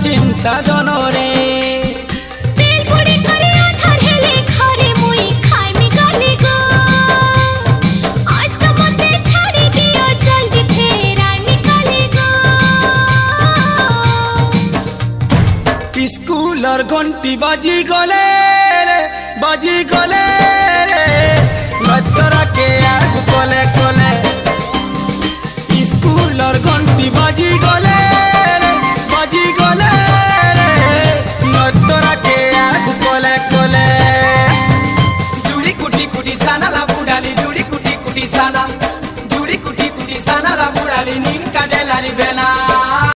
চিন্তা জনরে स्कूलर घंटी बाजी गले रे बतरा के आग कोले कोले स्कूलर घंटी बाजी गले